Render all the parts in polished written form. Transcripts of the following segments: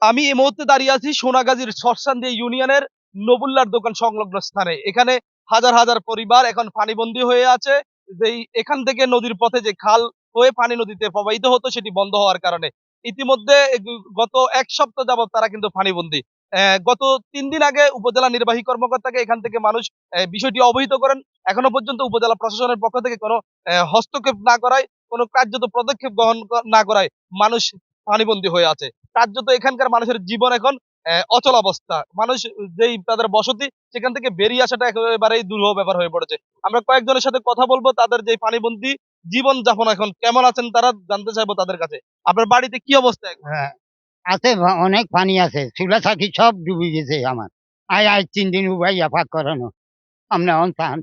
আমি এই মুহূর্তে দাঁড়িয়ে আছি সোনাগাজীর শর্ষান্দি ইউনিয়নের নবুল্লার দোকান সংলগ্ন স্থানে। এখানে হাজার হাজার পরিবার এখন পানিবন্দী হয়ে আছে। যেই এখান থেকে নদীর পথে যে খাল হয়ে পানি নদীতে প্রবাহিত হতো সেটি বন্ধ হওয়ার কারণে। ইতিমধ্যে গত ১ সপ্তাহ যাবৎ তারা কিন্তু পানিবন্দী। গত ৩ দিন আগে উপজেলা নির্বাহী কর্মকর্তাকে এখান থেকে মানুষ বিষয়টি অবহিত করেন। এখনো পর্যন্ত উপজেলা প্রশাসনের পক্ষ থেকে কোনো হস্তক্ষেপ না করায়, কোনো কার্যত পদক্ষেপ গ্রহণ না করায় মানুষ পানিবন্দী হয়ে আছে। কার্যত এখানকার মানুষের জীবন এখন অচল অবস্থা। মানুষ যেই তাদের বসতি সেখান থেকে বেরিয়ে আসাটা একেবারেই দুরূহ ব্যাপার হয়ে পড়েছে। আমরা কয়েকজনের সাথে কথা বলবো তাদের যে পানিবন্দী জীবন যাপন এখন কেমন আছেন তারা জানতে চাইবো তাদের কাছে। আপনার বাড়িতে কি অবস্থা এখন? হ্যাঁ, আছে অনেক পানি আছে। চুলা চাকি সব ডুবি গেছে আমার। আজ ৩ দিন উবাইয়া পাক করানো। আপনি অন চান।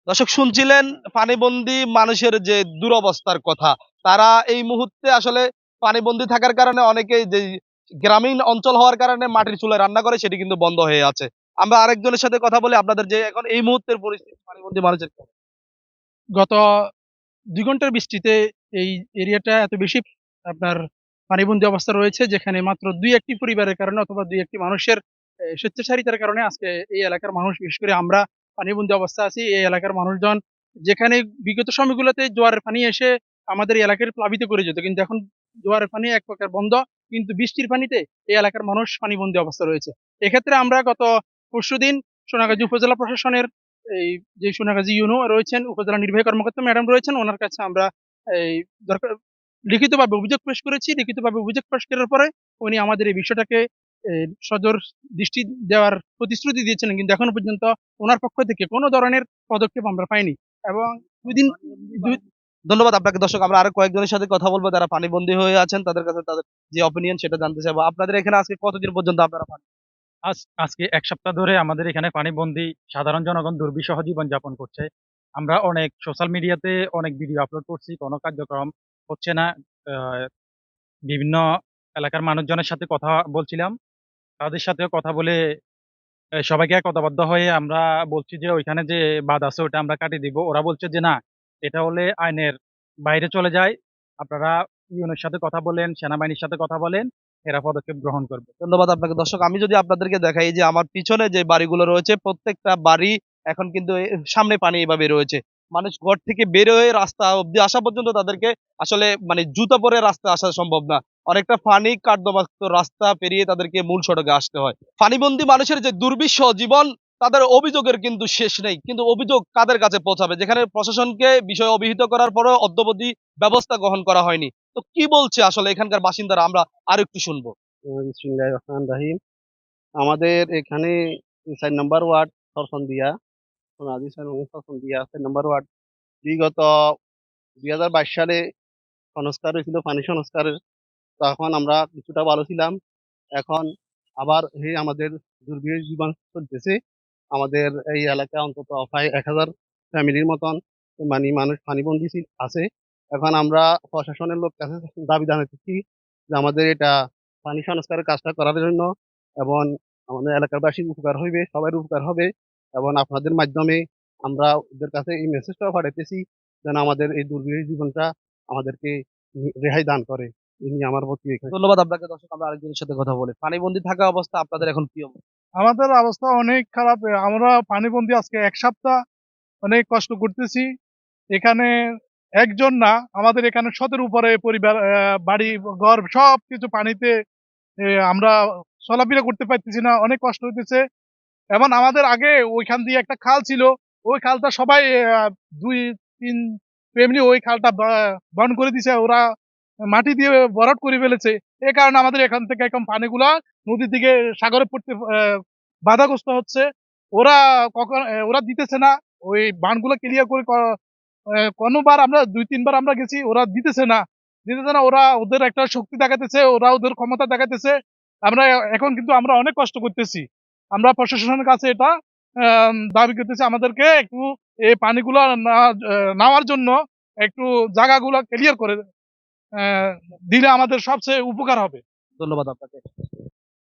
দর্শক শুনছিলেন পানিবন্দী মানুষের যে দুরবস্থার কথা। তারা এই মুহূর্তে আসলে পানিবন্দী থাকার কারণে অনেকেই যে গ্রামীণ অঞ্চল হওয়ার কারণে মাটির চুলায় রান্না করে সেটি কিন্তু বন্ধ হয়ে আছে। আমরা আরেকজনের সাথে কথা বলি আপনাদের যে এখন এই মুহূর্তের পরিস্থিতি পানিবন্দী মানুষের কেমন? গত ২ ঘন্টার বৃষ্টিতে এই এরিয়াটা এত বেশি আপনার পানিবন্দী অবস্থা রয়েছে, যেখানে মাত্র ২-১ টি পরিবারের কারণে অথবা ২-১ টি মানুষের স্বেচ্ছাচারিতার কারণে আজকে এই এলাকার মানুষ, বিশেষ করে আমরা পানিবন্দী অবস্থায় আছি। এই এলাকার মানুষজন, যেখানে বিগত সময়গুলোতে জোয়ারের পানি এসে আমাদের এই এলাকাকে প্লাবিত করে যেত। কিন্তু এখন জোয়ারের পানি এক প্রকার বন্ধ। কিন্তু বৃষ্টির পানিতে এই এলাকার মানুষ পানিবন্দী অবস্থা রয়েছে। এক্ষেত্রে আমরা গত পরশুদিন সোনাগাজী উপজেলা প্রশাসনের এই যে সোনাগাজী ইউনো রয়েছেন, উপজেলা নির্বাহী কর্মকর্তা ম্যাডাম রয়েছেন, ওনার কাছে আমরা এই দরকার লিখিতভাবে অভিযোগ পেশ করেছি। লিখিতভাবে অভিযোগ পেশ করার পরে উনি আমাদের এই বিষয়টাকে সদর দৃষ্টি দেওয়ার প্রতিশ্রুতি দিয়েছিলেন। কিন্তু এখনো পর্যন্ত ওনার পক্ষ থেকে কোনো ধরনের পদক্ষেপ আমরা পাইনি। এবং ২ দিন ২ ধন্যবাদ আপনাকে। দর্শক আমরা আরো কয়েকজনের সাথে কথা বলবো যারা পানিবন্দী হয়ে আছেন তাদের কাছে তাদের যে অপিনিয়ন সেটা জানতে চাইবো। আপনাদের এখানে আজকে কতদিন পর্যন্ত আপনারা আজকে ১ সপ্তাহ ধরে আমাদের এখানে পানিবন্দী সাধারণ জনগণ দুর্বিষহ জীবনযাপন করছে। আমরা অনেক সোশ্যাল মিডিয়াতে অনেক ভিডিও আপলোড করছি, কোনো কার্যক্রম হচ্ছে না। আ বিভিন্ন এলাকার মানুষজনের সাথে কথা বলছিলাম। তাদের সাথেও কথা বলে সবাইকে একতাবদ্ধ হয়ে আমরা বলছি যে ওইখানে যে বাঁধ আছে ওটা আমরা কাটিয়ে দিব। ওরা বলছে যে না, এটা হলে আইনের বাইরে চলে যায়। আপনারা ইউনোর সাথে কথা বলেন, সেনাবাহিনীর সাথে কথা বলেন, এরা পদক্ষেপ গ্রহণ করবে। ধন্যবাদ আপনাকে। দর্শক আমি যদি আপনাদেরকে দেখাই এই যে আমার পিছনে যে বাড়িগুলো রয়েছে প্রত্যেকটা বাড়ি এখন কিন্তু সামনে পানি এভাবে রয়েছে। মানুষ ঘর থেকে বের হয়ে রাস্তা অব্দি আসা পর্যন্ত তাদেরকে আসলে মানে জুতা পরে রাস্তায় আসা সম্ভব না। অনেকটা পানি কর্দমাক্ত রাস্তা পেরিয়ে তাদেরকে মূল সড়কে আসতে হয়। পানিবন্দী মানুষের যে দুর্বিষহ জীবন তাদের অভিযোগের কিন্তু শেষ নেই। কিন্তু অভিযোগ কাদের কাছে পৌঁছাবে? যেখানে প্রশাসনকে বিষয় অবহিত করার পরেও অদ্যাবধি ব্যবস্থা গ্রহণ করা হয়নি। তো কি বলছে আসলে এখানকার বাসিন্দারা আমরা আরেকটু শুনবো। বিসমিল্লাহির রহমানির রহিম। আমাদের এখানে ৪ নম্বর ওয়ার্ড সরসন্দিয়া, সোনাগাজী ৪ নং সরসন্দিয়া ৪ নম্বর ওয়ার্ড। বিগত ২০২২ সালে সংস্কার হয়েছিল, পানি সংস্কারের। তখন আমরা কিছুটা ভালো ছিলাম। এখন আবার আমাদের দুর্বিষহ জীবন চলতেছে। আমাদের এই এলাকায় অন্তত প্রায় ১,০০০ ফ্যামিলির মতন মানুষ পানিবন্দী আছে। এখন আমরা প্রশাসনের লোক কাছে দাবি জানাতেছি যে আমাদের এটা পানি সংস্কারের কাজটা করার জন্য, এবং আমাদের এলাকাবাসীর উপকার হইবে, সবার উপকার হবে। এবং আপনাদের মাধ্যমে আমরা ওদের কাছে এই মেসেজটাও পাঠাইতেছি যেন আমাদের এই দুর্বিষহ জীবনটা আমাদেরকে রেহাই দান করে। এই নিয়ে আমার প্রতি ধন্যবাদ আপনাকে। দর্শক আমরা আরেকজনের সাথে কথা বলি। পানিবন্দী থাকা অবস্থা আপনাদের এখন কি অবস্থা? আমাদের অবস্থা অনেক খারাপ। আমরা পানিবন্দী আজকে ১ সপ্তাহ অনেক কষ্ট করতেছি। এখানে একজন না, আমাদের এখানে শতের উপরে পরিবার, বাড়ি-ঘর সবকিছু পানিতে। আমরা চলাফেরা করতে পারতেছি না। অনেক কষ্ট হইতেছে। এবং আমাদের আগে ওইখান দিয়ে একটা খাল ছিল। ওই খালটা সবাই ২-৩ ফ্যামিলি ওই খালটা বন্ধ করে দিছে। ওরা মাটি দিয়ে ভরাট করে ফেলেছে। এ কারণে আমাদের এখান থেকে এখন পানিগুলা নদীর দিকে সাগরে পড়তে বাধাগ্রস্ত হচ্ছে। ওরা ওরা দিতেছে না। ওই বাঁধগুলো ক্লিয়ার করে কোনবার আমরা ২-৩ বার আমরা গেছি, ওরা দিতেছে না। দিতেছে না, ওরা ওদের একটা শক্তি দেখাইতেছে, ওরা ওদের ক্ষমতা দেখাইতেছে। আমরা এখন কিন্তু আমরা অনেক কষ্ট করতেছি। আমরা প্রশাসনের কাছে এটা দাবি করতেছি আমাদেরকে একটু এই পানিগুলা নেওয়ার জন্য একটু জায়গাগুলা ক্লিয়ার করে অ্যা দিলে আমাদের সবচেয়ে উপকার হবে। ধন্যবাদ আপনাকে।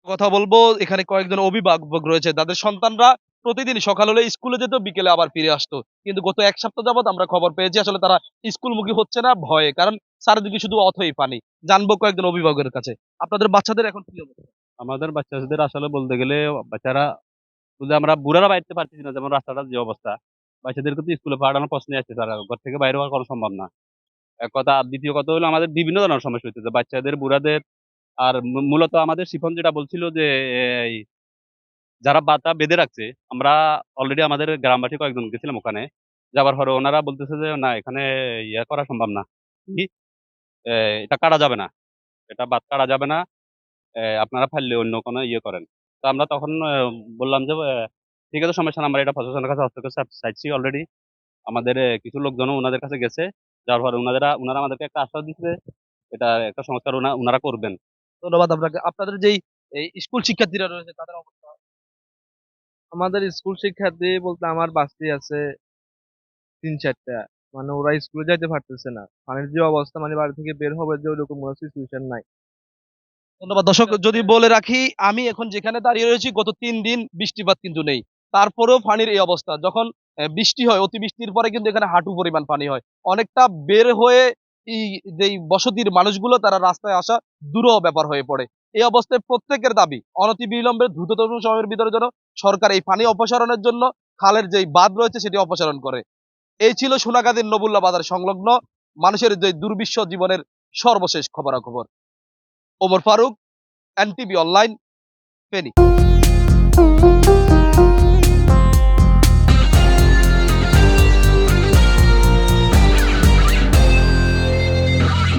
কথা বলবো এখানে কয়েকজন অভিভাবক রয়েছে। তাদের সন্তানরা প্রতিদিন সকাল হলে স্কুলে যেত, বিকেলে আবার ফিরে আসতো। কিন্তু গত ১ সপ্তাহ যাবৎ আমরা খবর পেয়েছি আসলে তারা স্কুলমুখী হচ্ছে না ভয়ে। কারণ চারিদিকে শুধু অথই পানি। জানবো কয়েকজন অভিভাবকের কাছে। আপনাদের বাচ্চাদের এখন কি অবস্থা? আমাদের বাচ্চাদের আসলে বলতে গেলে বাচ্চারা শুধু আমরা বুড়ারা বাইরে পারতেছি না, যেমন রাস্তাটার যে অবস্থা, বাচ্চাদেরকে তো স্কুলে পাঠানোর প্রশ্নই আসছে, তারা ঘর থেকে বাইরে হওয়া কোনো সম্ভব না। এক কথা। আর দ্বিতীয় কথা হলো আমাদের বিভিন্ন ধরনের সমস্যা হইতেছে বাচ্চাদের, বুড়াদের। আর মূলত আমাদের শিফন যেটা বলছিল যে এই যারা বাতা বেঁধে রাখছে, আমরা অলরেডি আমাদের গ্রামবাসী কয়েকজন গেছিলাম ওখানে। যাবার পরে ওনারা বলতেছে যে না, এখানে ইয়ে করা সম্ভব না। কি? এটা কাটা যাবে না। এটা বাত কাটা যাবে না। আপনারা পারলে অন্য কোনো ইয়ে করেন। তো আমরা তখন বললাম যে ঠিক আছে, সমস্যা না, আমরা এটা প্রশাসনের কাছে হস্তক্ষেপ চাইছি অলরেডি। আমাদের কিছু লোকজনও উনাদের কাছে গেছে। যাওয়ার পরে উনারা আমাদেরকে একটা আশ্বাস দিচ্ছে, এটা একটা সংস্কার উনারা করবেন। ধন্যবাদ আপনাকে। আপনাদের যেই এই স্কুল শিক্ষার্থীরা রয়েছে তাদের অবস্থা? আমাদের স্কুল শিক্ষার্থী বলতে আমার বাচ্চাই আছে ৩-৪টা। মানে ওরা স্কুলে যাইতে পারতেছে না। পানির যে অবস্থা, মানে বাড়ি থেকে বের হবে যে ওইরকম কোনো সিচুয়েশন নাই। ধন্যবাদ। দর্শক, যদি বলে রাখি আমি এখন যেখানে দাঁড়িয়ে রয়েছি গত ৩ দিন বৃষ্টিপাত কিন্তু নেই। তারপরেও পানির এই অবস্থা। যখন বৃষ্টি হয়, অতিবৃষ্টির পরে কিন্তু এখানে হাঁটু পরিমাণ পানি হয়। অনেকটা বের হয়ে যেই বসতির মানুষগুলো তারা রাস্তায় আসা দুরূহ ব্যাপার হয়ে পড়ে। এই অবস্থায় প্রত্যেকের দাবি অনতিবিলম্বে দ্রুততম সময়ের ভিতরে যেন সরকার এই পানি অপসারণের জন্য খালের যেই বাঁধ রয়েছে সেটি অপসারণ করে। এই ছিল সোনাগাজীর নবুল্লা বাজার সংলগ্ন মানুষের যে দুর্বিষহ জীবনের সর্বশেষ খবরাখবর। Omar Faruk, NTV online, Feni.